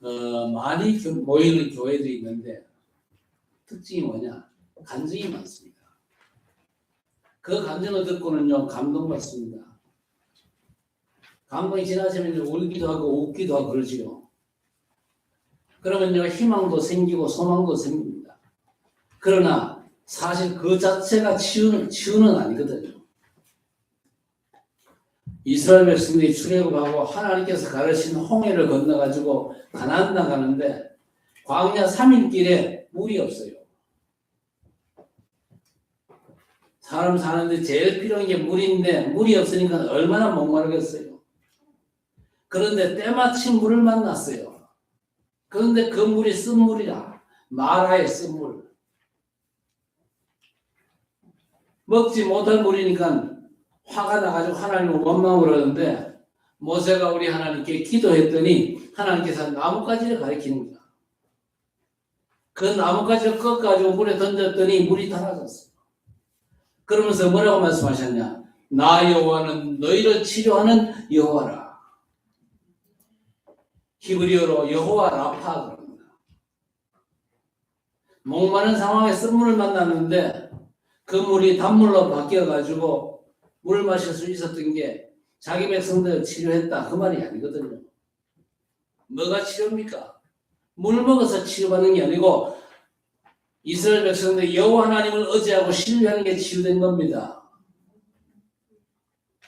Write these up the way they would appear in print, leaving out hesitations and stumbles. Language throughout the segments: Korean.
많이 모이는 교회들이 있는데 특징이 뭐냐? 간증이 많습니다. 그 간증을 듣고는요 감동받습니다. 감동이 지나치면 울기도 하고 웃기도 하고 그러지요. 그러면요 희망도 생기고 소망도 생깁니다. 그러나 사실 그 자체가 치유는 아니거든요. 이스라엘 백성들이 출애굽하고 하나님께서 가르친 홍해를 건너가지고 가나안 나가는데 광야 3일 길에 물이 없어요. 사람 사는데 제일 필요한 게 물인데 물이 없으니까 얼마나 목마르겠어요. 그런데 때마침 물을 만났어요. 그런데 그 물이 쓴물이라 마라의 쓴물. 먹지 못할 물이니까 화가 나가지고 하나님을 원망을 하는데 모세가 우리 하나님께 기도했더니 하나님께서 나뭇가지를 가리키는 거야. 그 나뭇가지를 꺾어가지고 물에 던졌더니 물이 달아졌어. 그러면서 뭐라고 말씀하셨냐? 나 여호와는 너희를 치료하는 여호와라. 히브리어로 여호와 라파 그럽니다. 목마른 상황에 쓴물을 만났는데 그 물이 단물로 바뀌어가지고 물을 마실 수 있었던 게 자기 백성들을 치료했다 그 말이 아니거든요. 뭐가 치료입니까? 물 먹어서 치료받는 게 아니고 이스라엘 백성들 여호와 하나님을 의지하고 신뢰하는 게 치유된 겁니다.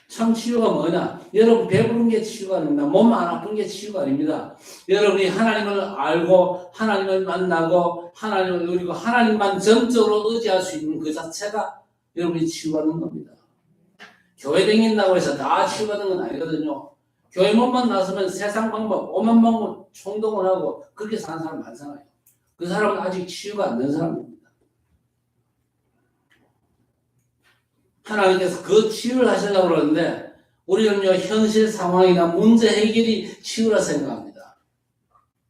참 치유가 뭐냐? 여러분 배부른 게 치유가 아닙니다. 몸 안 아픈 게 치유가 아닙니다. 여러분이 하나님을 알고 하나님을 만나고 하나님을 누리고 하나님만 전적으로 의지할 수 있는 그 자체가 여러분이 치유받는 겁니다. 교회 다닌다고 해서 다 치유받는 건 아니거든요. 교회 몸만 나서면 세상 방법, 오만 방법 총동을 하고 그렇게 사는 사람 많잖아요. 그 사람은 아직 치유가 안 된 사람입니다. 하나님께서 그 치유를 하시려고 그러는데 우리는요 현실 상황이나 문제 해결이 치유라 생각합니다.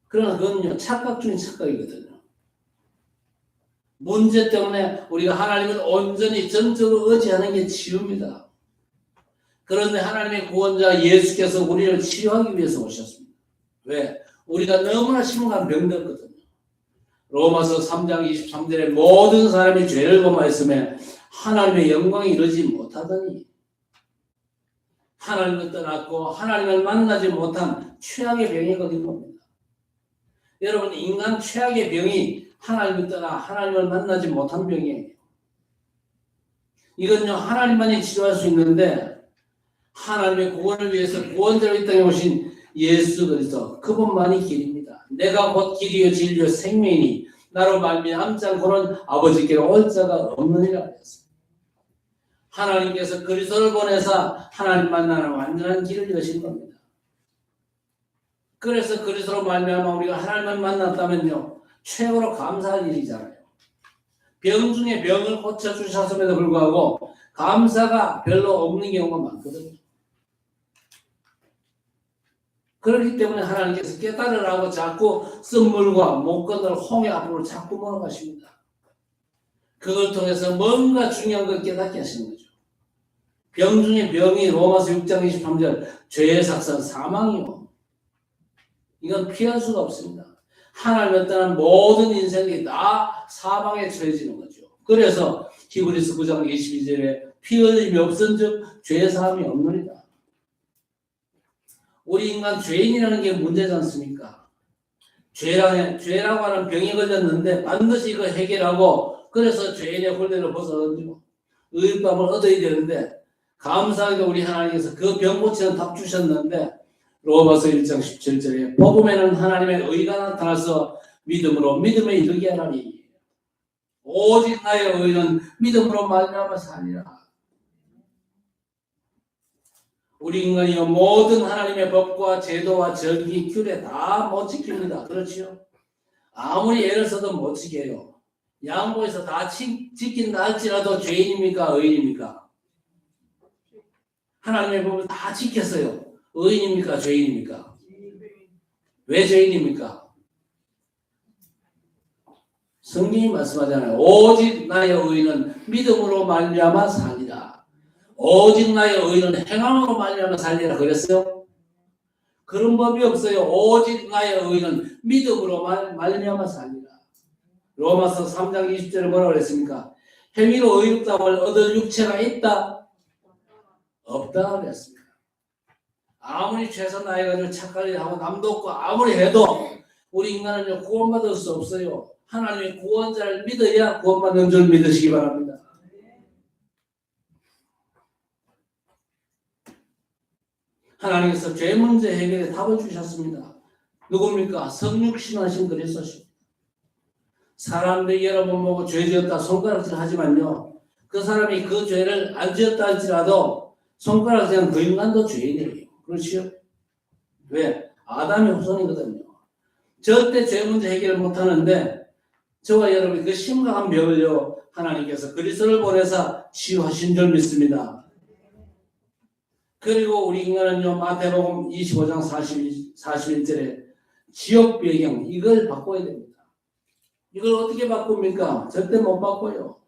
그러나 그건요 착각 중에 착각이거든요. 문제 때문에 우리가 하나님을 온전히 전적으로 의지하는 게 치유입니다. 그런데 하나님의 구원자 예수께서 우리를 치유하기 위해서 오셨습니다. 왜? 우리가 너무나 심각한 병들었거든요. 로마서 3장 23절에 모든 사람이 죄를 범하였음에 하나님의 영광에 이르지 못하더니 하나님을 떠났고 하나님을 만나지 못한 최악의 병이 걸린 겁니다. 여러분 인간 최악의 병이 하나님을 떠나 하나님을 만나지 못한 병이에요. 이건요 하나님만이 치료할 수 있는데 하나님의 구원을 위해서 구원자로 이 땅에 오신 예수 그리스도 그분만이 길입니다. 내가 곧 길이요 진리요 생명이니 나로 말미암지 않고는 아버지께로 올 자가 없느니라 하였습니다. 하나님께서 그리스도를 보내사 하나님 만나는 완전한 길을 여신 겁니다. 그래서 그리스도로 말미암아 우리가 하나님을 만났다면요 최고로 감사할 일이잖아요. 병 중에 병을 고쳐주셨음에도 불구하고 감사가 별로 없는 경우가 많거든요. 그렇기 때문에 하나님께서 깨달으라고 자꾸 쓴물과 못 건널 홍해 앞으로 자꾸 몰아가십니다. 그걸 통해서 뭔가 중요한 걸 깨닫게 하시는 거죠. 병 중에 병이 로마서 6장 23절 죄의 삭선 사망이요. 이건 피할 수가 없습니다. 하나님을 떠난 모든 인생이 다 사망에 처해지는 거죠. 그래서 히브리서 9장 22절에 피 흘림이 없은즉 죄 사함이 없느니라. 우리 인간 죄인이라는 게 문제지 않습니까? 죄라고 하는 병이 걸렸는데 반드시 이거 해결하고 그래서 죄인의 홀대를 벗어던지고 의롭다함을 얻어야 되는데 감사하게 우리 하나님께서 그 병 고치는 답 주셨는데 로마서 1장 17절에 복음에는 하나님의 의가 나타나서 믿음으로 믿음에 이르게 하라니 오직 나의 의는 믿음으로 말미암아 사니라. 우리 인간이요 모든 하나님의 법과 제도와 절기, 규례 다 못 지킵니다. 그렇지요? 아무리 애를 써도 못 지켜요. 양보해서 다 지킨다 할지라도 죄인입니까? 의인입니까? 하나님의 법을 다 지켰어요. 의인입니까? 죄인입니까? 왜 죄인입니까? 성경이 말씀하잖아요. 오직 나의 의인은 믿음으로 말미암아 사니라. 오직 나의 의인은 행함으로 말미암아 살리라 그랬어요. 그런 법이 없어요. 오직 나의 의는 믿음으로만 말미암아 살리라. 로마서 3장 20절에 뭐라고 그랬습니까? 행위로 의롭다함을 얻을 육체가 있다? 없다 그랬습니다. 아무리 최선 다해가지고 착하게 하고 남도 없고 아무리 해도 우리 인간은 구원받을 수 없어요. 하나님의 구원자를 믿어야 구원받는 줄 믿으시기 바랍니다. 하나님께서 죄 문제 해결에 답을 주셨습니다. 누굽니까? 성육신하신 그리스도십니다. 사람들이 여러분 보고 죄 지었다 손가락질 하지만요. 그 사람이 그 죄를 안 지었다 할지라도 손가락질한 그 인간도 죄인이에요. 그렇지요? 왜? 아담의 후손이거든요. 절대 죄 문제 해결을 못하는데 저와 여러분이 그 심각한 병을요 하나님께서 그리스도를 보내서 치유하신 줄 믿습니다. 그리고 우리 인간은요 마태복음 25장 41절에 지역 배경 이걸 바꿔야 됩니다. 이걸 어떻게 바꿉니까? 절대 못 바꿔요.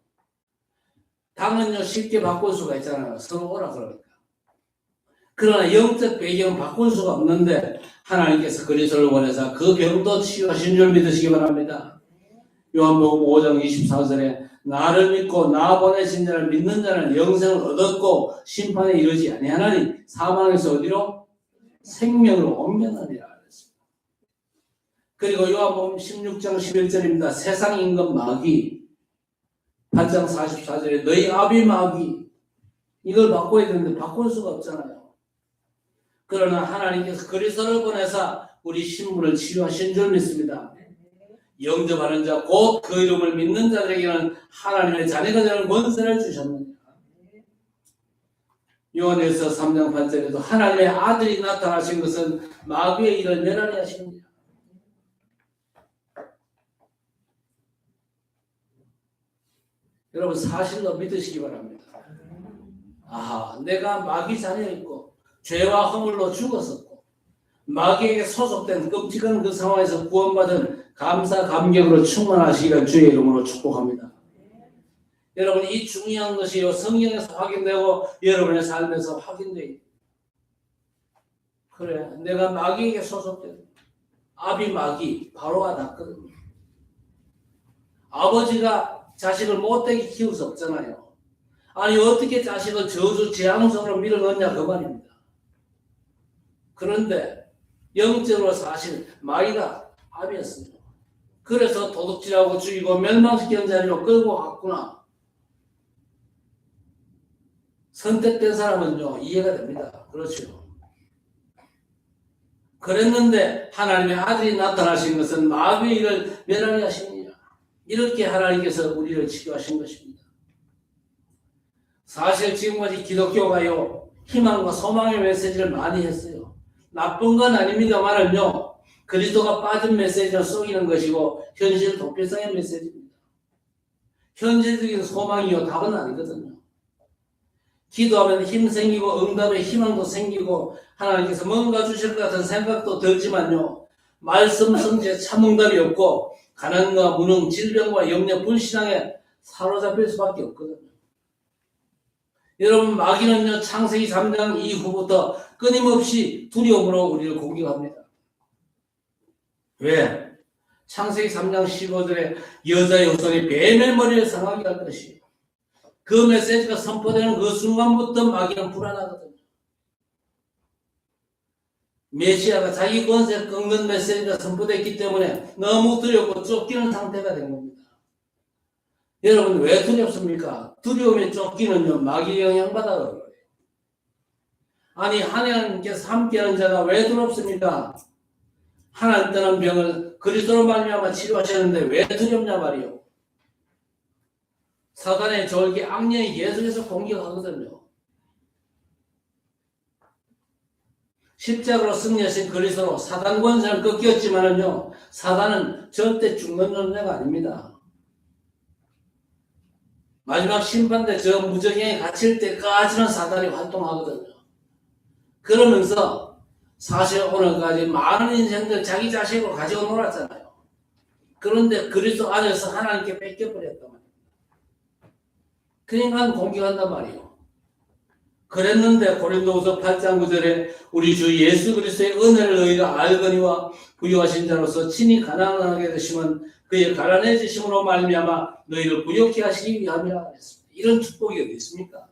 당은요 쉽게 바꿀 수가 있잖아요. 서로 오라 그러니까. 그러나 영적 배경은 바꿀 수가 없는데 하나님께서 그리스도를 보내서 그 병도 치유하신 줄 믿으시기 바랍니다. 요한복음 5장 24절에 나를 믿고 나 보내신 자를 믿는 자는 영생을 얻었고 심판에 이르지 아니하나니 사망에서 어디로? 생명으로 옮겨나리라 그랬습니다. 그리고 요한복음 16장 11절입니다. 세상 임금 마귀 8장 44절에 너희 아비 마귀 이걸 바꿔야 되는데 바꿀 수가 없잖아요. 그러나 하나님께서 그리스도를 보내서 우리 신분을 치유하신 줄 믿습니다. 영접하는 자 곧 그 이름을 믿는 자들에게는 하나님의 자녀가 되는 권세를 주셨느니라. 요한일서 3장 8절에도 하나님의 아들이 나타나신 것은 마귀의 일을 멸하게 하십니다. 여러분 사실로 믿으시기 바랍니다. 아, 내가 마귀 자녀였고 죄와 허물로 죽었었고 마귀에게 소속된 끔찍한 그 상황에서 구원받은 감사 감격으로 충만하시기를 주의 이름으로 축복합니다. 여러분 이 중요한 것이요 성경에서 확인되고 여러분의 삶에서 확인돼요. 그래 내가 마귀에게 소속된 아비 마귀 바로가 났거든요. 아버지가 자식을 못되게 키울 수 없잖아요. 아니 어떻게 자식을 저주 재앙 속으로 밀어넣냐 그 말입니다. 그런데 영적으로 사실 마귀가 아비였습니다. 그래서 도둑질하고 죽이고 멸망시키는 자리로 끌고 갔구나. 선택된 사람은요 이해가 됩니다. 그렇죠. 그랬는데 하나님의 아들이 나타나신 것은 마귀의 일을 멸하게 하십니다. 이렇게 하나님께서 우리를 치료하신 것입니다. 사실 지금까지 기독교가요 희망과 소망의 메시지를 많이 했어요. 나쁜 건 아닙니다만은요 그리스도가 빠진 메시지를 속이는 것이고 현실 도피성의 메시지입니다. 현실적인 소망이요 답은 아니거든요. 기도하면 힘 생기고 응답에 희망도 생기고 하나님께서 뭔가 주실 것 같은 생각도 들지만요 말씀 성취에 참 응답이 없고 가난과 무능, 질병과 염려, 불신앙에 사로잡힐 수밖에 없거든요. 여러분 마귀는요 창세기 3장 이후부터 끊임없이 두려움으로 우리를 공격합니다. 왜? 창세기 3장 15절에 여자의 후손이 뱀의 머리를 상하게 할 것이에요. 그 메시지가 선포되는 그 순간부터 마귀는 불안하거든요. 메시아가 자기 권세를 꺾는 메시지가 선포됐기 때문에 너무 두렵고 쫓기는 상태가 된 겁니다. 여러분 왜 두렵습니까? 두려움에 쫓기는요 마귀의 영향받아서 그래요. 아니 하나님께서 함께하는 자가 왜 두렵습니까? 하나님 떠난 병을 그리스도로 말미암아 치료하셨는데 왜 두렵냐 말이요. 사단의 졸기 악령이 계속해서 공격하거든요. 십자가로 승리하신 그리스도로 사단 권세를 꺾였지만은요 사단은 절대 죽는 존재가 아닙니다. 마지막 심판대 저 무저갱에 갇힐 때까지는 사단이 활동하거든요. 그러면서 사실 오늘까지 많은 인생들 자기 자식으로 가지고 놀았잖아요. 그런데 그리스도 안에서 하나님께 뺏겨버렸단 말이에요. 그러니까 공격한단 말이에요. 그랬는데 고린도후서 8장 9절에 우리 주 예수 그리스도의 은혜를 너희가 알거니와 부유하신 자로서 친히 가난하게 되시면 그의 가난해지심으로 말미암아 너희를 부욕케 하시기 위함이라 했습니다. 이런 축복이 어디 있습니까?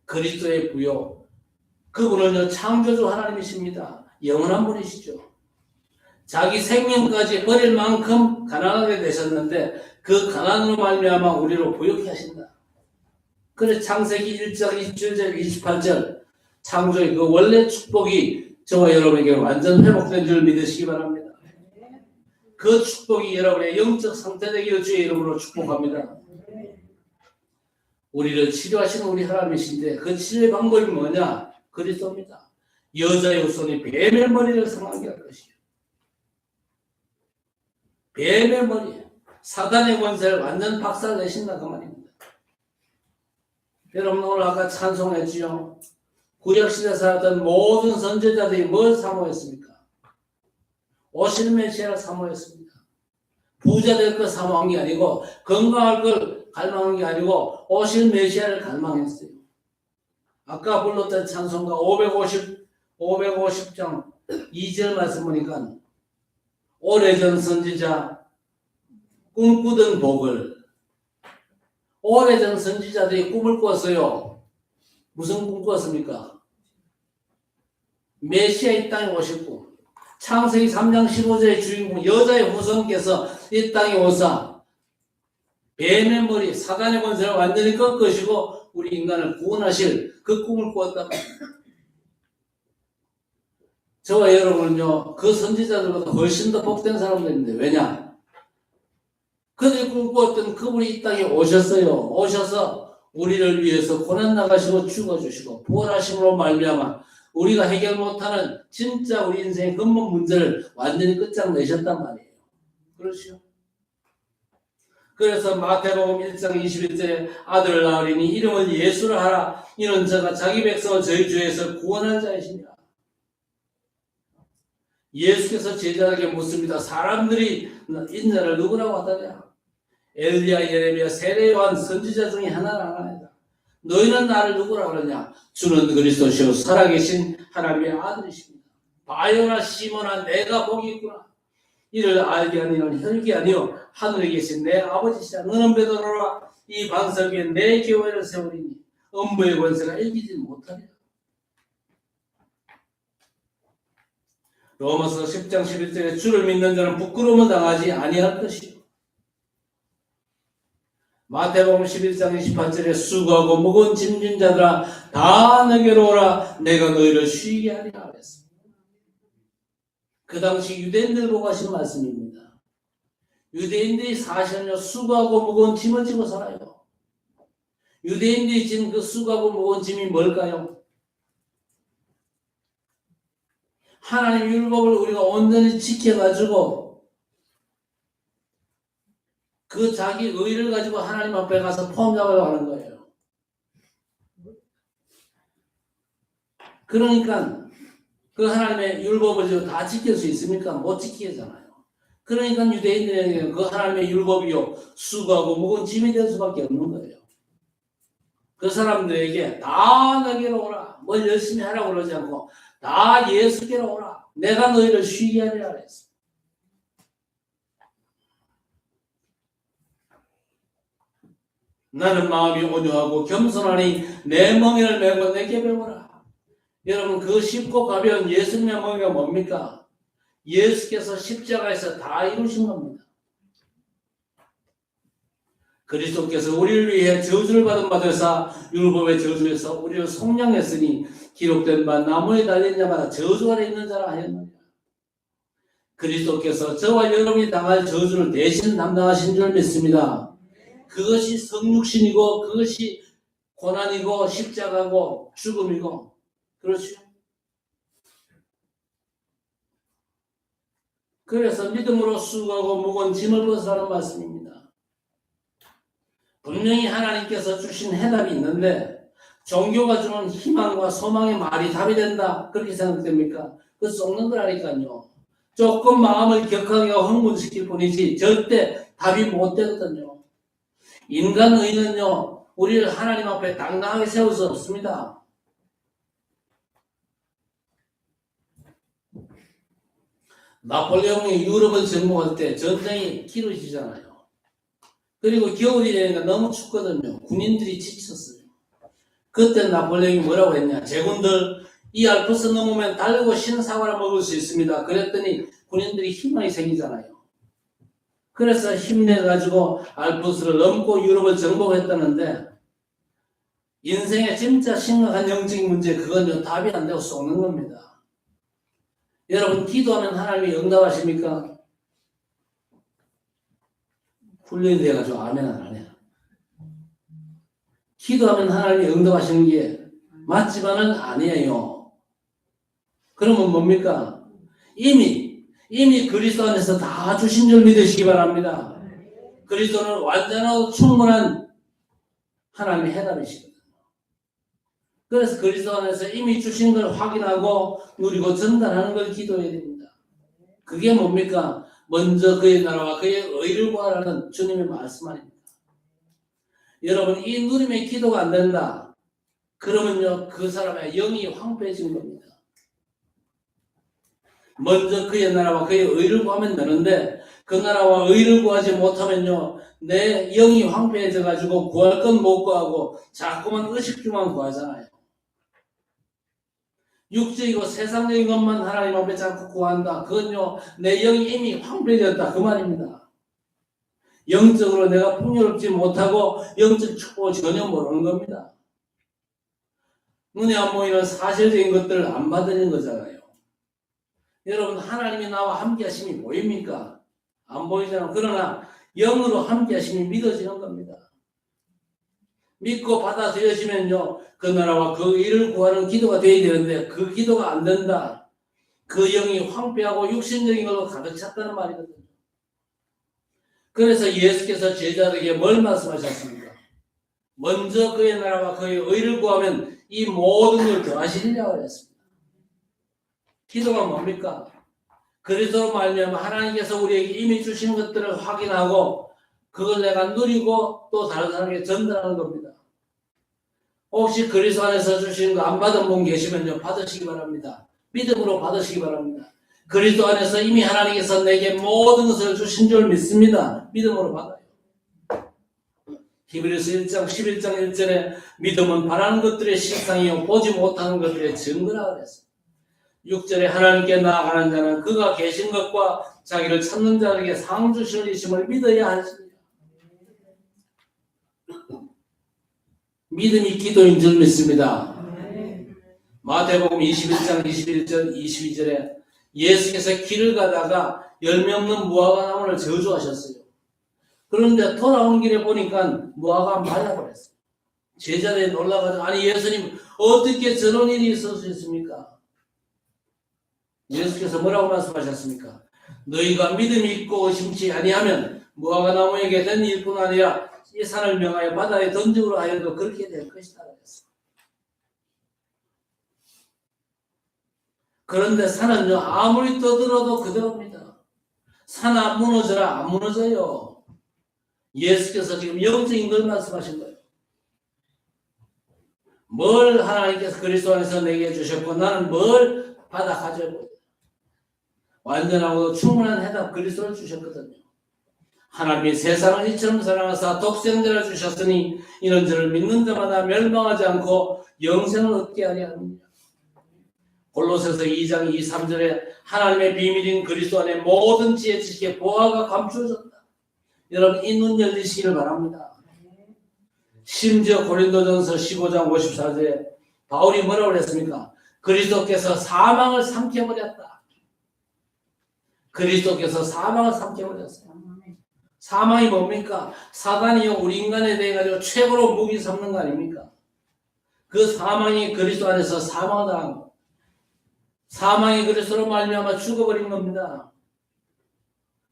그리스도의 부요. 그분은요 창조주 하나님이십니다. 영원한 분이시죠. 자기 생명까지 버릴 만큼 가난하게 되셨는데 그 가난으로 말미암아 우리를 부욕케 하신다. 그래서 창세기 1장 27절 28절 창조의 그 원래 축복이 저와 여러분에게 완전 회복된 줄 믿으시기 바랍니다. 그 축복이 여러분의 영적 상태 되기를 주의 이름으로 축복합니다. 우리를 치료하시는 우리 하나님이신데 그 치료의 방법이 뭐냐? 그리스도입니다. 여자의 후손이 뱀의 머리를 상하게 할 것이요. 뱀의 머리, 사단의 권세를 완전 박살내신다 그 말입니다. 여러분 오늘 아까 찬송했지요. 구약시대 살았던 모든 선지자들이 뭘 사모했습니까? 오시는 메시아를 사모했습니다. 부자 될 걸 사모한 게 아니고 건강할 걸 갈망한 게 아니고 오시는 메시아를 갈망했어요. 아까 불렀던 찬송가 550장 2절 말씀 보니까 오래전 선지자 꿈꾸던 복을 오래전 선지자들이 꿈을 꿨어요. 무슨 꿈 꿨습니까? 메시아 이 땅에 오셨고 창세기 3장 15절의 주인공 여자의 후손께서 이 땅에 오사 뱀의 머리 사단의 권세를 완전히 꺾으시고 우리 인간을 구원하실 그 꿈을 꾸었단 말입니다. 저와 여러분은요 그 선지자들보다 훨씬 더 복된 사람들인데 왜냐? 그들이 꿈꾸었던 그분이 이 땅에 오셨어요. 오셔서 우리를 위해서 고난 나가시고 죽어주시고 부활하심으로 말미암아 우리가 해결 못하는 진짜 우리 인생의 근본 문제를 완전히 끝장내셨단 말이에요. 그렇죠? 그래서 마태복음 1장 21절에 아들을 낳으리니 이름을 예수를 하라. 이는 저가 자기 백성을 저희 주에서 구원할 자이시니라. 예수께서 제자에게 묻습니다. 사람들이 인자를 누구라고 하더냐? 엘리야, 예레미야, 세례 요한 선지자 중에 하나는 하나이다. 너희는 나를 누구라고 하느냐? 주는 그리스도시요 살아계신 하나님의 아들이십니다. 바요나 시몬아 내가 복이 있구나. 이를 알게 하니는 혈기 아니요 하늘에 계신 내 아버지시라. 너는 베드로라. 이 반석 위에 내 교회를 세우리니 음부의 권세가 이기지 못하리라. 로마서 10장 11절에 주를 믿는 자는 부끄러움을 당하지 아니할 것이요. 마태복음 11장 28절에 수고하고 무거운 짐진 자들아 다 내게로 오라. 내가 너희를 쉬게 하리라 그랬습니다. 그 당시 유대인들 보고 하신 말씀입니다. 유대인들이 사실은요 수고하고 무거운 짐을 지고 살아요. 유대인들이 진 그 수고하고 무거운 짐이 뭘까요? 하나님 율법을 우리가 온전히 지켜가지고 그 자기 의를 가지고 하나님 앞에 가서 폼 잡으려고 하는 거예요. 그러니까 그 하나님의 율법을 다 지킬 수 있습니까? 못 지키잖아요. 그러니까 유대인들에게는 그 하나님의 율법이요 수고하고 무거운 짐이 될 수밖에 없는 거예요. 그 사람들에게 다 내게로 오라. 뭘 열심히 하라고 그러지 않고 다 예수께로 오라. 내가 너희를 쉬게 하리라 그랬어. 나는 마음이 온유하고 겸손하니 내 멍에를 메고 내게 배우라. 여러분 그 쉽고 가벼운 예수님의 멍에가 뭡니까? 예수께서 십자가에서 다 이루신 겁니다. 그리스도께서 우리를 위해 저주를 받은 바 되사 율법의 저주에서 우리를 속량했으니 기록된 바 나무에 달린 자마다 저주 아래 있는 자라 하였느니라. 그리스도께서 저와 여러분이 당할 저주를 대신 담당하신 줄 믿습니다. 그것이 성육신이고 그것이 고난이고 십자가고 죽음이고 그렇죠. 그래서 믿음으로 수고하고 무거운 짐을 벗으라는 말씀입니다. 분명히 하나님께서 주신 해답이 있는데 종교가 주는 희망과 소망의 말이 답이 된다 그렇게 생각됩니까? 그거 썩는 거라니까요. 조금 마음을 격하게 흥분시킬 뿐이지 절대 답이 못 되거든요. 인간의는요 우리를 하나님 앞에 당당하게 세울 수 없습니다. 나폴레옹이 유럽을 정복할 때 전쟁이 길어지잖아요. 그리고 겨울이 되니까 너무 춥거든요. 군인들이 지쳤어요. 그때 나폴레옹이 뭐라고 했냐. 제군들 이 알프스 넘으면 달리고 신사과를 먹을 수 있습니다. 그랬더니 군인들이 희망이 생기잖아요. 그래서 힘내가지고 알프스를 넘고 유럽을 정복했다는데 인생의 진짜 심각한 영적인 문제 그건요 답이 안 되고 쏘는 겁니다. 여러분 기도하면 하나님이 응답하십니까? 훈련이 돼가지고 아멘 안 해요. 기도하면 하나님이 응답하시는 게 맞지만은 아니에요. 그러면 뭡니까? 이미 그리스도 안에서 다 주신 줄 믿으시기 바랍니다. 그리스도는 완전하고 충분한 하나님의 해답이시거든요. 그래서 그리스도 안에서 이미 주신 걸 확인하고 누리고 전달하는 걸 기도해야 됩니다. 그게 뭡니까? 먼저 그의 나라와 그의 의를 구하라는 주님의 말씀 아닙니까? 여러분 이 누림의 기도가 안 된다. 그러면요 그 사람의 영이 황폐해진 겁니다. 먼저 그의 나라와 그의 의를 구하면 되는데 그 나라와 의를 구하지 못하면요 내 영이 황폐해져 가지고 구할 건 못 구하고 자꾸만 의식주만 구하잖아요. 육적이고 세상적인 것만 하나님 앞에 자꾸 구한다. 그건요 내 영이 이미 황폐해졌다 그 말입니다. 영적으로 내가 풍요롭지 못하고 영적 축복을 전혀 모르는 겁니다. 눈에 안 보이는 사실적인 것들을 안 받는 거잖아요. 여러분 하나님이 나와 함께 하심이 보입니까? 안 보이잖아요. 그러나 영으로 함께 하심이 믿어지는 겁니다. 믿고 받아들여지면요 그 나라와 그 일을 구하는 기도가 되어야 되는데 그 기도가 안 된다. 그 영이 황폐하고 육신적인 걸로 가득 찼다는 말이거든요. 그래서 예수께서 제자들에게 뭘 말씀하셨습니까? 먼저 그의 나라와 그의 의를 구하면 이 모든 걸 더하시리라고 했습니다. 기도가 뭡니까? 그리스도로 말미암아 하나님께서 우리에게 이미 주신 것들을 확인하고 그걸 내가 누리고 또 다른 사람에게 전달하는 겁니다. 혹시 그리스도 안에서 주신 거 안 받은 분 계시면요 받으시기 바랍니다. 믿음으로 받으시기 바랍니다. 그리스도 안에서 이미 하나님께서 내게 모든 것을 주신 줄 믿습니다. 믿음으로 받아요. 히브리서 1장 11장 1절에 믿음은 바라는 것들의 실상이요 보지 못하는 것들의 증거라 그랬습니다. 6절에 하나님께 나아가는 자는 그가 계신 것과 자기를 찾는 자에게 상 주실 이심을 믿어야 하십니다. 믿음이 기도인 줄 믿습니다. 마태복음 21장 21절 22절에 예수께서 길을 가다가 열매 없는 무화과 나무를 저주하셨어요. 그런데 돌아온 길에 보니까 무화과가 말라버렸어요. 제자들이 놀라가지고 아니 예수님 어떻게 저런 일이 있을 수 있습니까? 예수께서 뭐라고 말씀하셨습니까? 너희가 믿음이 있고 의심치 아니하면 무화과 나무에게 된 일뿐 아니라 이 산을 명하여 바다에 던지으로 하여도 그렇게 될 것이다 그랬어요. 그런데 산은요 아무리 떠들어도 그대로입니다. 산 안 무너져라 안 무너져요. 예수께서 지금 영적인 걸 말씀하신 거예요. 뭘 하나님께서 그리스도 안에서 내게 주셨고 나는 뭘 받아 가져고 완전하고 충분한 해답 그리스도를 주셨거든요. 하나님이 세상을 이처럼 사랑하사 독생자를 주셨으니 이는 저를 믿는 자마다 멸망하지 않고 영생을 얻게 하려 합니다. 골로새서 2장 2, 3절에 하나님의 비밀인 그리스도 안에 모든 지혜 지식의 보화가 감추어졌다. 여러분 이 눈 열리시기를 바랍니다. 심지어 고린도전서 15장 54절에 바울이 뭐라고 그랬습니까? 그리스도께서 사망을 삼켜버렸다. 그리스도께서 사망을 삼켜버렸어요. 사망이 뭡니까? 사단이요 우리 인간에 대해 가지고 최고로 무기 삼는 거 아닙니까? 그 사망이 그리스도 안에서 사망을 당한 거. 사망이 그리스도로 말미암아 죽어버린 겁니다.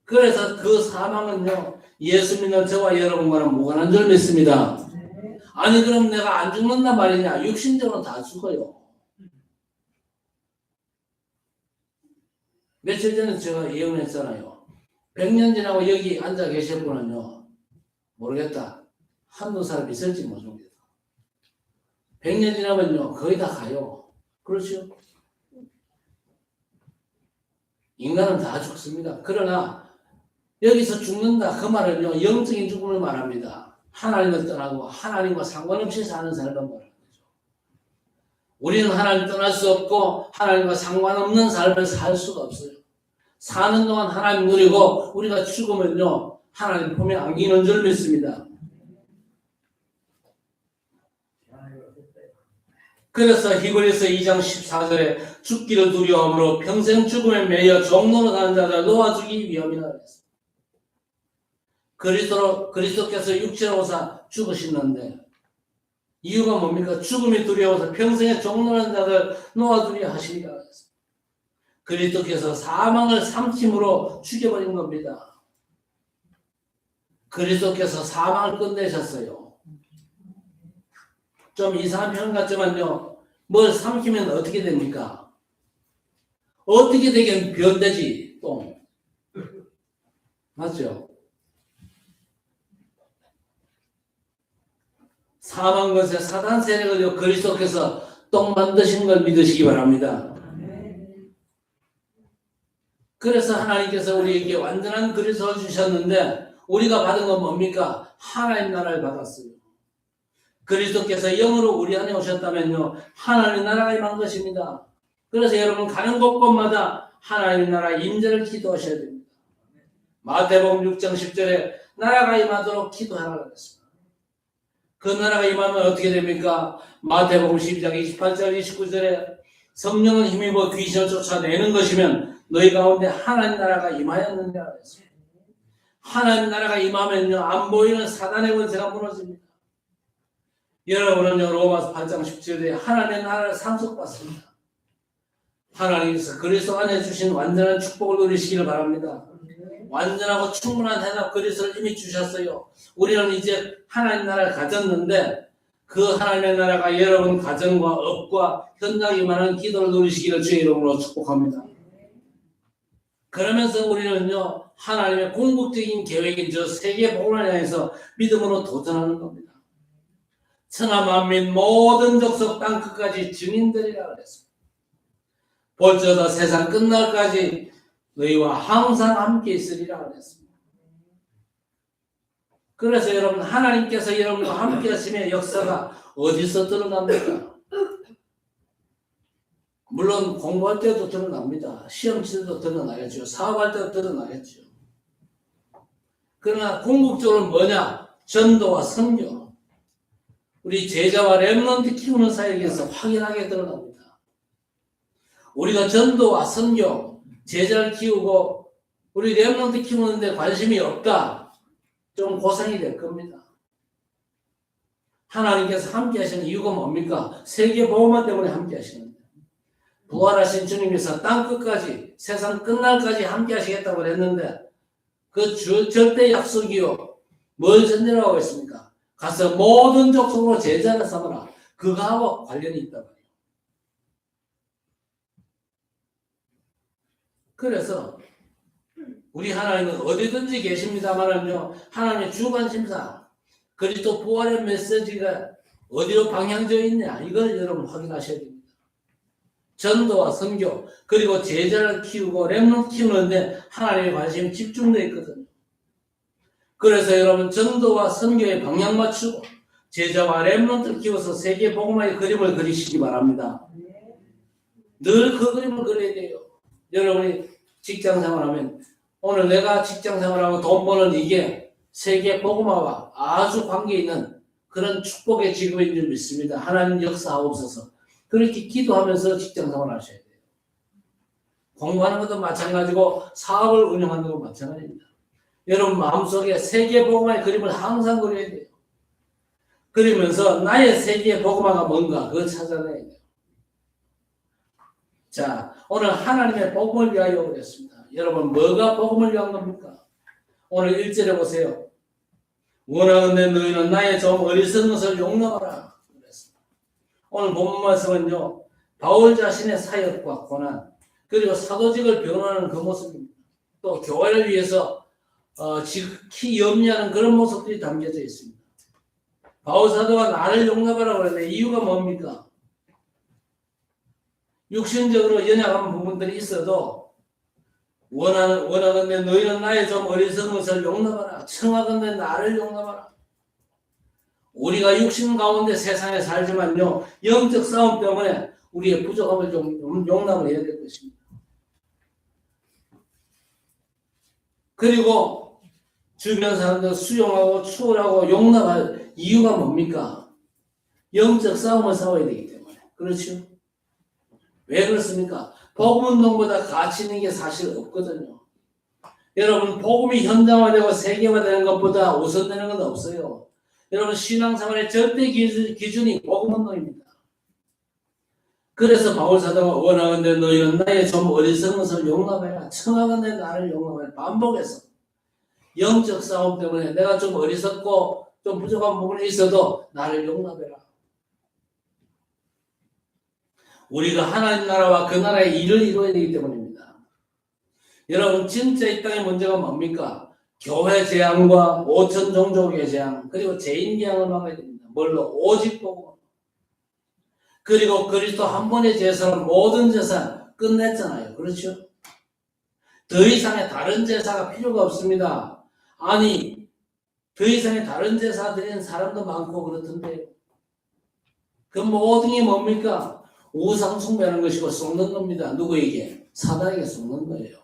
그래서 그 사망은요 예수 믿는 저와 여러분과는 무관한 줄 믿습니다. 아니 그럼 내가 안 죽는단 말이냐? 육신적으로 다 죽어요. 며칠 전에 제가 예언했잖아요. 100년 지나고 여기 앉아 계실 분은요 모르겠다. 한두 사람 있을지 모릅니다. 100년 지나면요 거의 다 가요. 그렇죠? 인간은 다 죽습니다. 그러나 여기서 죽는다 그 말은요 영적인 죽음을 말합니다. 하나님을 떠나고 하나님과 상관없이 사는 삶을 말하는 거죠. 우리는 하나님 떠날 수 없고 하나님과 상관없는 삶을 살 수가 없어요. 사는 동안 하나님 누리고 우리가 죽으면요 하나님 품에 안기는 줄 믿습니다. 그래서 히브리서 2장 14절에 죽기를 두려움으로 평생 죽음에 매여 종로로 가는 자를 놓아주기 위함이라 했습니다. 그리스도께서 육체로 오사 죽으시는데 이유가 뭡니까? 죽음이 두려워서 평생에 종로하는 자들 놓아주려 하시니까 했습니다. 그리스도께서 사망을 삼킴으로 죽여버린 겁니다. 그리스도께서 사망을 끝내셨어요. 좀 이상한 표현 같지만요. 뭘 삼키면 어떻게 됩니까? 어떻게 되긴 변되지, 똥. 맞죠? 사망 것에 사단 세력을 그리스도께서 똥 만드신 걸 믿으시기 바랍니다. 그래서 하나님께서 우리에게 완전한 그리스도를 주셨는데 우리가 받은 건 뭡니까? 하나님 나라를 받았어요. 그리스도께서 영으로 우리 안에 오셨다면요 하나님 나라가 임한 것입니다. 그래서 여러분 가는 곳곳마다 하나님 나라 임재를 기도하셔야 됩니다. 마태복음 6장 10절에 나라가 임하도록 기도하라고 했습니다. 그 나라가 임하면 어떻게 됩니까? 마태복음 12장 28절 29절에 성령은 힘입어 귀신을 쫓아내는 것이면 너희 가운데 하나님 나라가 임하였느냐고 했습니다. 하나님 나라가 임하면요 안 보이는 사단의 권세가 무너집니다. 여러분은요 로마서 8장 17절에 하나님의 나라를 상속받습니다. 하나님께서 그리스도 안에 주신 완전한 축복을 누리시기를 바랍니다. 완전하고 충분한 해답 그리스도를 이미 주셨어요. 우리는 이제 하나님 나라를 가졌는데 그 하나님의 나라가 여러분 가정과 업과 현장에 임하는 기도를 누리시기를 주의 이름으로 축복합니다. 그러면서 우리는요 하나님의 궁극적인 계획인 저 세계 복음을 향해서 믿음으로 도전하는 겁니다. 천하 만민 모든 족속 땅 끝까지 증인들이라 그랬습니다. 볼지어다 세상 끝날까지 너희와 항상 함께 있으리라 그랬습니다. 그래서 여러분 하나님께서 여러분과 함께 하시면 역사가 어디서 드러납니까? 물론 공부할 때도 드러납니다. 시험 칠 때도 드러나겠죠. 사업할 때도 드러나겠죠. 그러나 궁극적으로 뭐냐? 전도와 선교. 우리 제자와 렘넌트 키우는 사역에서 확연하게 드러납니다. 우리가 전도와 선교, 제자를 키우고 우리 렘넌트 키우는데 관심이 없다. 좀 고생이 될 겁니다. 하나님께서 함께 하시는 이유가 뭡니까? 세계 복음화 때문에 함께 하시는데 부활하신 주님께서 땅 끝까지 세상 끝날까지 함께 하시겠다고 했는데 그 절대 약속이요. 뭘 전제라고 했습니까? 가서 모든 족속으로 제자를 삼아라. 그거하고 관련이 있다 말이에요. 그래서 우리 하나님은 어디든지 계십니다만은요. 하나님의 주관심사 그리스도 부활의 메시지가 어디로 방향되어 있냐 이걸 여러분 확인하셔야 됩니다. 전도와 선교 그리고 제자를 키우고 렘넌트 키우는데 하나님의 관심이 집중되어 있거든요. 그래서 여러분 전도와 선교에 방향 맞추고 제자와 렘넌트를 키워서 세계 복음화의 그림을 그리시기 바랍니다. 늘 그 그림을 그려야 돼요. 여러분이 직장 생활하면 오늘 내가 직장 생활하고 돈 버는 이게 세계 복음화와 아주 관계 있는 그런 축복의 직업인 줄 믿습니다. 하나님 역사하옵소서. 그렇게 기도하면서 직장 생활 하셔야 돼요. 공부하는 것도 마찬가지고 사업을 운영하는 것도 마찬가지입니다. 여러분 마음속에 세계 복음화의 그림을 항상 그려야 돼요. 그러면서 나의 세계 복음화가 뭔가 그걸 찾아내야 돼요. 자, 오늘 하나님의 복음을 위하여 그랬습니다. 여러분 뭐가 복음을 위한 겁니까? 오늘 1절에 보세요. 원하건대 너희는 나의 좀 어리석은 것을 용납하라. 그랬습니다. 오늘 본문 말씀은요. 바울 자신의 사역과 고난 그리고 사도직을 변호하는 그 모습입니다. 또 교회를 위해서 지극히 염려하는 그런 모습들이 담겨져 있습니다. 바울사도가 나를 용납하라고 그러는데 이유가 뭡니까? 육신적으로 연약한 부분들이 있어도 원하건대 너희는 나의 좀 어리석은 것을 용납하라. 청하건대 나를 용납하라. 우리가 육신 가운데 세상에 살지만요, 영적 싸움 때문에 우리의 부족함을 좀 용납을 해야 될 것입니다. 그리고 주변 사람들 수용하고 추월하고 용납할 이유가 뭡니까? 영적 싸움을 싸워야 되기 때문에. 그렇죠? 왜 그렇습니까? 복음운동보다 가치 있는 게 사실 없거든요. 여러분, 복음이 현장화되고 세계화되는 것보다 우선되는 건 없어요. 여러분, 신앙생활의 절대 기준이 복음운동입니다. 그래서 바울사도가 원하건대 너희는 나의 좀 어리석은 것을 용납해라. 청하건대 나를 용납해라. 반복해서 영적 싸움 때문에 내가 좀 어리석고 좀 부족한 부분이 있어도 나를 용납해라. 우리가 하나님 나라와 그 나라의 일을 이루어야 되기 때문입니다. 여러분, 진짜 이 땅의 문제가 뭡니까? 교회 재앙과 5천 종족의 재앙, 그리고 죄인 재앙을 막아야 됩니다. 뭘로? 오직 복음. 그리고 그리스도 한 번의 제사로 모든 제사 끝냈잖아요. 그렇죠? 더 이상의 다른 제사가 필요가 없습니다. 아니, 더 이상의 다른 제사 드리는 사람도 많고 그렇던데, 그 모든 게 뭡니까? 우상 숭배하는 것이고 속는 겁니다. 누구에게? 사단에게 속는 거예요.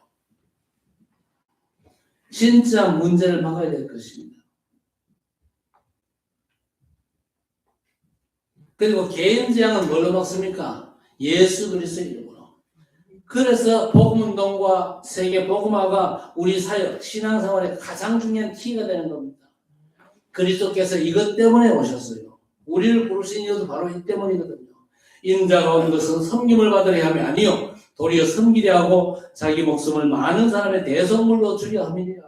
진짜 문제를 막아야 될 것입니다. 그리고 개인 재앙은 뭘로 막습니까? 예수 그리스도의 이름으로. 그래서 복음운동과 세계 복음화가 우리 사역, 신앙생활에 가장 중요한 키가 되는 겁니다. 그리스도께서 이것 때문에 오셨어요. 우리를 부르신 이유도 바로 이 때문이거든요. 인자가 온 것은 섬김을 받으려 함이 아니요 도리어 섬기려 하고 자기 목숨을 많은 사람의 대속물로 주려 함이니라.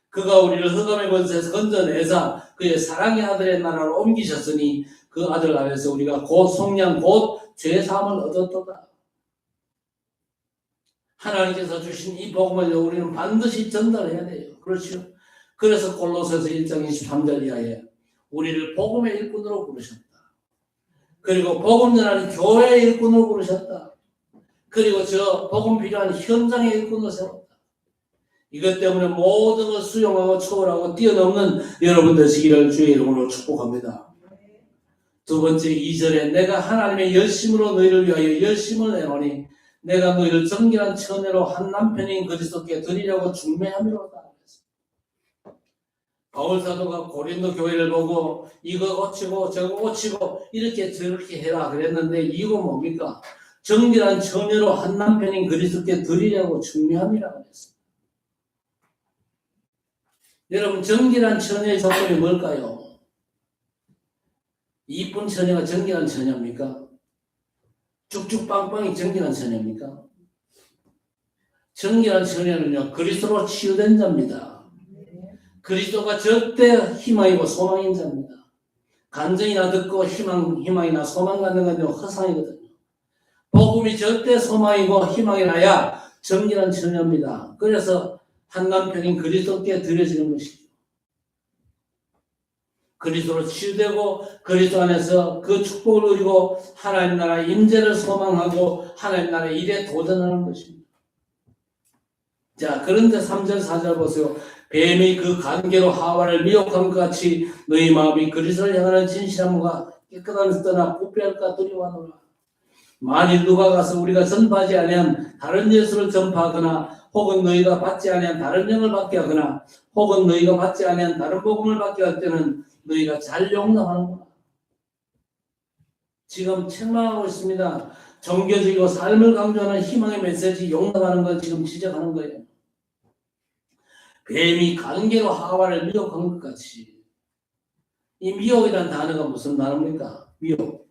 그가 우리를 흑암의 권세에서 건져내사 그의 사랑의 아들의 나라로 옮기셨으니 그 아들 안에서 우리가 곧 속량 곧 죄사함을 얻었도다. 하나님께서 주신 이 복음을 우리는 반드시 전달해야 돼요. 그렇죠? 그래서 골로새서 1장 23절 이하에 우리를 복음의 일꾼으로 부르셨다. 그리고 복음 전하는 교회의 일꾼으로 부르셨다. 그리고 저 복음 필요한 현장의 일꾼으로 세웠다. 이것 때문에 모든 걸 수용하고 초월하고 뛰어넘는 여러분 되시기를 주의 이름으로 축복합니다. 두 번째 2절에 내가 하나님의 열심으로 너희를 위하여 열심을 내노니 내가 너희를 정결한 처녀로 한 남편인 그리스도께 드리려고 중매함이로다. 바울사도가 고린도 교회를 보고 이거 고치고 저거 고치고 이렇게 저렇게 해라 그랬는데 이유가 뭡니까? 정결한 처녀로 한 남편인 그리스도께 드리려고 중매함이라고 했습니다. 여러분, 정결한 처녀의 조건이 뭘까요? 이쁜 처녀가 정결한 처녀입니까? 쭉쭉빵빵이 정결한 처녀입니까? 정결한 처녀는요, 그리스도로 치유된 자입니다. 그리스도가 절대 희망이고 소망인 자입니다. 간증이나 듣고 희망이나 소망 갖는 건요, 허상이거든요. 복음이 절대 소망이고 희망이라야 정결한 처녀입니다. 그래서 한 남편인 그리스도께 드려지는 것이죠. 그리스도로 치유되고 그리스도 안에서 그 축복을 누리고 하나님 나라 임재를 소망하고 하나님 나라 일에 도전하는 것입니다. 자, 그런데 3절 4절 보세요. 뱀이 그 관계로 하와를 미혹한 것 같이 너희 마음이 그리스도를 향하는 진실함과 깨끗함에서 떠나 부패할까 두려워하노라. 만일 누가 가서 우리가 전파하지 아니한 다른 예수를 전파하거나 혹은 너희가 받지 아니한 다른 영을 받게 하거나 혹은 너희가 받지 아니한 다른 복음을 받게 할 때는 너희가 잘 용납하는구나. 지금 책망하고 있습니다. 종교적이고 삶을 강조하는 희망의 메시지 용납하는 걸 지금 지적하는 거예요. 뱀이 관계로 하와를 미혹한 것 같이. 이 미혹이라는 단어가 무슨 단어입니까? 미혹.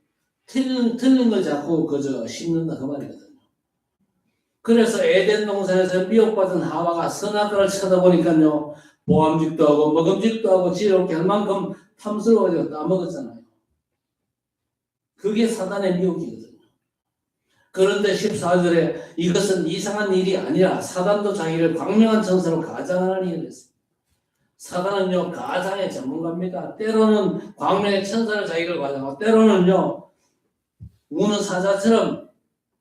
틀린 걸 자꾸 그저 심는다 그 말이거든요. 그래서 에덴 동산에서 미혹받은 하와가 선악과를 쳐다보니까요, 모함직도 하고 먹음직도 하고 지혜롭게 할 만큼 탐스러워져 따먹었잖아요. 그게 사단의 미혹이거든요. 그런데 14절에 이것은 이상한 일이 아니라 사단도 자기를 광명한 천사로 가장하는 일을 했습니다. 사단은요, 가상의 전문가입니다. 때로는 광명의 천사를 자기를 가장하고, 때로는요, 우는 사자처럼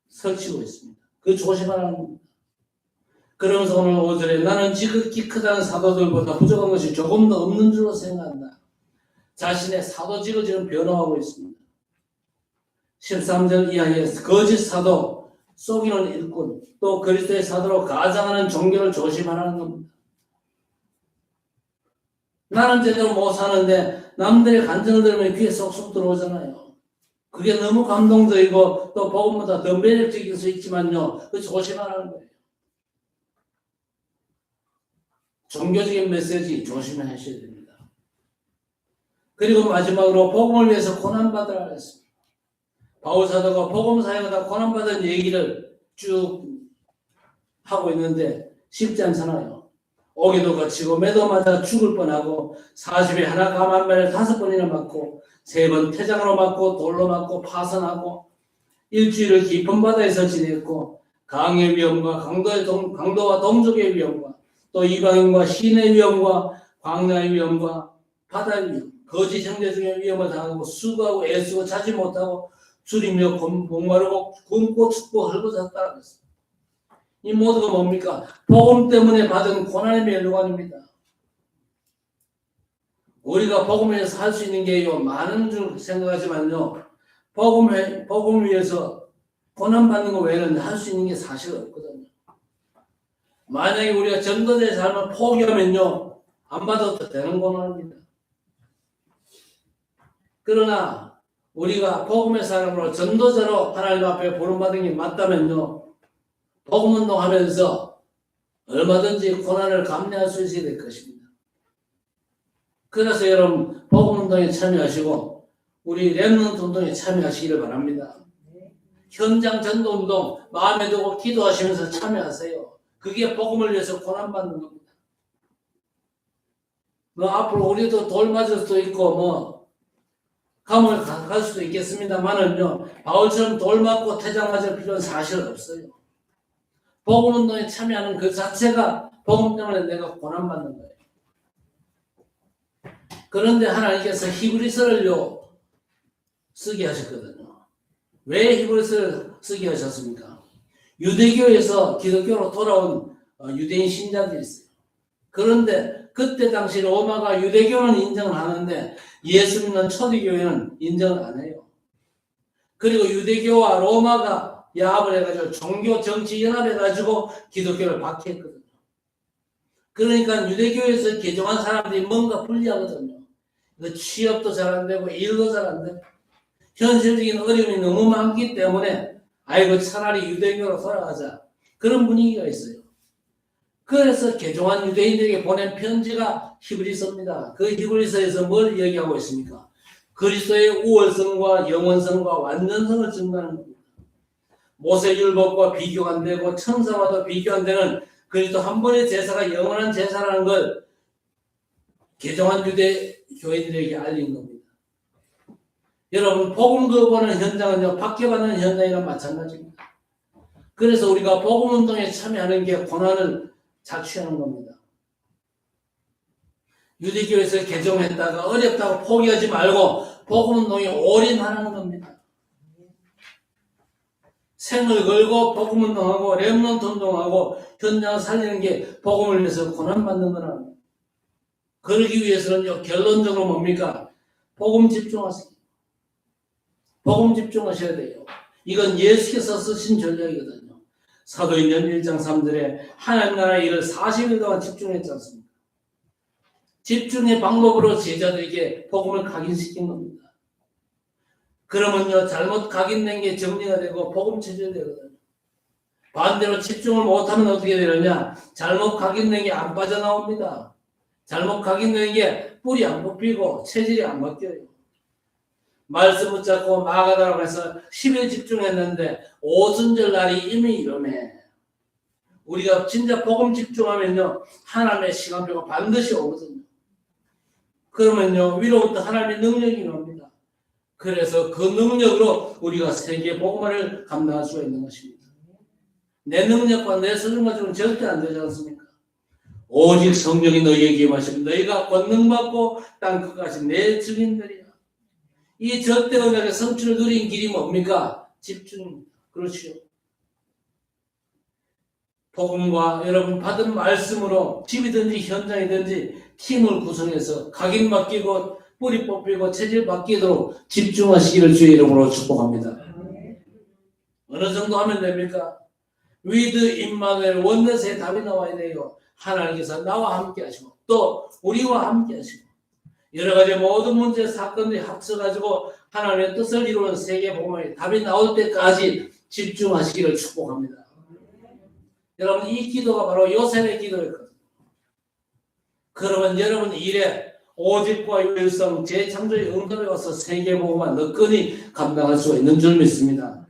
설치고 있습니다. 그 조심하라는 겁니다. 그러면서 오늘 5절에 나는 지극히 크다는 사도들보다 부족한 것이 조금 더 없는 줄로 생각한다. 자신의 사도직을 지금 변호하고 있습니다. 13절 이하에 거짓 사도, 속이는 일꾼, 또 그리스도의 사도로 가장하는 종교를 조심하라는 겁니다. 나는 제대로 못 사는데 남들의 간증을 들으면 귀에 쏙쏙 들어오잖아요. 그게 너무 감동적이고 또 복음보다 더 매력적일 수 있지만요. 그 조심하라는 거예요. 종교적인 메시지 조심하셔야 됩니다. 그리고 마지막으로 복음을 위해서 고난받으라 했습니다. 바울 사도가 복음 사역하다 고난받은 얘기를 쭉 하고 있는데 쉽지 않잖아요. 오기도 거치고 매도 맞아 죽을 뻔하고 40에 하나 감한 매를 5번이나 맞고 3번 태장으로 맞고 돌로 맞고 파선하고 일주일을 깊은 바다에서 지냈고 강의 위험과 강도와 동족의 위험과 또 이방인과 시내 위험과 광야의 위험과 바다의 위험, 거짓 형제 중에 위험을 당하고 수고하고 애쓰고 자지 못하고 줄이며 목마르고 굶고 춥고 헐벗었다 그랬어요. 이 모두가 뭡니까? 복음 때문에 받은 고난의 멸류관입니다. 우리가 복음을 위해서 할 수 있는 게 많은 줄 생각하지만요. 복음을 위해서 고난받는 것 외에는 할 수 있는 게 사실 없거든요. 만약에 우리가 전도자의 삶을 포기하면요. 안 받아도 되는 고난입니다. 그러나 우리가 복음의 사람으로 전도자로 하나님 앞에 부름받은 게 맞다면요. 복음운동 하면서 얼마든지 고난을 감내할 수 있어야 될 것입니다. 그래서 여러분 복음운동에 참여하시고 우리 렘넌트 운동에 참여하시기를 바랍니다. 현장 전도운동 마음에 두고 기도하시면서 참여하세요. 그게 복음을 위해서 고난받는 겁니다. 앞으로 우리도 돌 맞을 수도 있고 감을 갈 수도 있겠습니다만은요. 바울처럼 돌 맞고 태장 맞을 필요는 사실 없어요. 복음운동에 참여하는 그 자체가 복음 때문에 내가 고난받는 거예요. 그런데 하나님께서 히브리서를요 쓰게 하셨거든요. 왜 히브리서를 쓰게 하셨습니까? 유대교에서 기독교로 돌아온 유대인 신자들이 있어요. 그런데 그때 당시 로마가 유대교는 인정을 하는데 예수 믿는 초대교회는 인정을 안 해요. 그리고 유대교와 로마가 야합을 해가지고 종교 정치 연합해가지고 기독교를 박해했거든요. 그러니까 유대교에서 개종한 사람들이 뭔가 불리하거든요. 취업도 잘 안 되고 일도 잘 안 되고 현실적인 어려움이 너무 많기 때문에 아이고 차라리 유대교로 돌아가자 그런 분위기가 있어요. 그래서 개종한 유대인들에게 보낸 편지가 히브리서입니다. 그 히브리서에서 뭘 얘기하고 있습니까? 그리스도의 우월성과 영원성과 완전성을 증거하는 겁니다. 모세율법과 비교가 안 되고 천사와도 비교 안 되는 그리스도 한 번의 제사가 영원한 제사라는 걸 개종한 유대 교인들에게 알린 겁니다. 여러분 복음 거부하는 현장은요 박해받는 현장이랑 마찬가지입니다. 그래서 우리가 복음 운동에 참여하는 게 고난을 자취하는 겁니다. 유대교에서 개종했다가 어렵다고 포기하지 말고 복음 운동에 올인하는 겁니다. 생을 걸고 복음 운동하고 렘넌트 운동하고 현장을 살리는 게 복음을 위해서 고난받는 거라는 거예요. 그러기 위해서는요 결론적으로 뭡니까? 복음 집중하세요. 복음 집중하셔야 돼요. 이건 예수께서 쓰신 전략이거든요. 사도행전 1장 3절에 하나님 나라의 일을 40일 동안 집중했지 않습니까? 집중의 방법으로 제자들에게 복음을 각인시킨 겁니다. 그러면요 잘못 각인된 게 정리가 되고 복음 체질되거든요. 반대로 집중을 못하면 어떻게 되느냐? 잘못 각인된 게 안 빠져나옵니다. 잘못 각인된 게 뿌리 안 뽑히고 체질이 안 바뀌어요. 말씀 붙잡고 나아가다라고 해서 10일 집중했는데 오순절 날이 이미 이러네. 우리가 진짜 복음 집중하면요 하나님의 시간표가 반드시 오거든요. 그러면요 위로부터 하나님의 능력이 나옵니다. 그래서 그 능력으로 우리가 세계 복음화를 감당할 수가 있는 것입니다. 내 능력과 내 설명 가지고는 절대 안 되지 않습니까? 오직 성령이 너희에게 임하시면 너희가 권능받고 땅 끝까지 내 증인들이야. 이 절대 언약의 성취를 누린 길이 뭡니까? 집중입니다. 그렇죠. 복음과 여러분 받은 말씀으로 집이든지 현장이든지 팀을 구성해서 각인 맡기고 뿌리 뽑히고 체질 바뀌도록 집중하시기를 주의 이름으로 축복합니다. 어느 정도 하면 됩니까? 위드 임마누엘 원넷의 답이 나와야 돼요. 하나님께서 나와 함께 하시고 또 우리와 함께 하시고 여러 가지 모든 문제 사건들이 합쳐가지고 하나님의 뜻을 이루는 세계 복음의 답이 나올 때까지 집중하시기를 축복합니다. 여러분 이 기도가 바로 요셉의 기도였거든요. 그러면 여러분 일에 오직과 유일성 재창조의 응답에 와서 세계 복음만 너끈히 감당할 수가 있는 줄 믿습니다.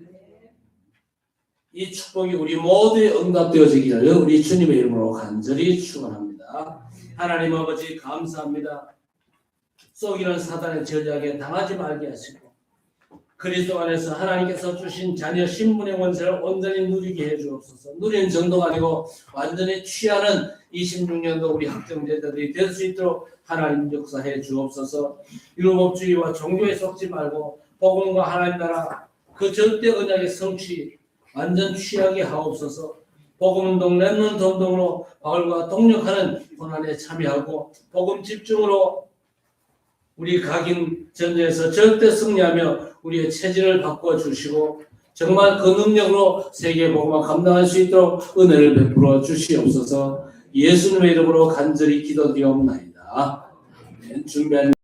이 축복이 우리 모두의 응답되어지기를 우리 주님의 이름으로 간절히 축원합니다. 하나님 아버지 감사합니다. 속이는 사단의 전략에 당하지 말게 하시고 그리스도 안에서 하나님께서 주신 자녀 신분의 원세를 온전히 누리게 해주옵소서. 누리는 정도가 아니고 완전히 취하는 26년도 우리 학생제자들이 될 수 있도록 하나님 역사해 주옵소서. 율법주의와 종교에 속지 말고 복음과 하나님 나라 그 절대 언약의 성취 완전 취하게 하옵소서. 복음운동 랩넌트 운동으로 바울과 동력하는 고난에 참여하고 복음 집중으로 우리 각인 전쟁에서 절대 승리하며 우리의 체질을 바꿔주시고 정말 그 능력으로 세계 복음을 감당할 수 있도록 은혜를 베풀어 주시옵소서. 예수님의 이름으로 간절히 기도드리옵나이다. 준비한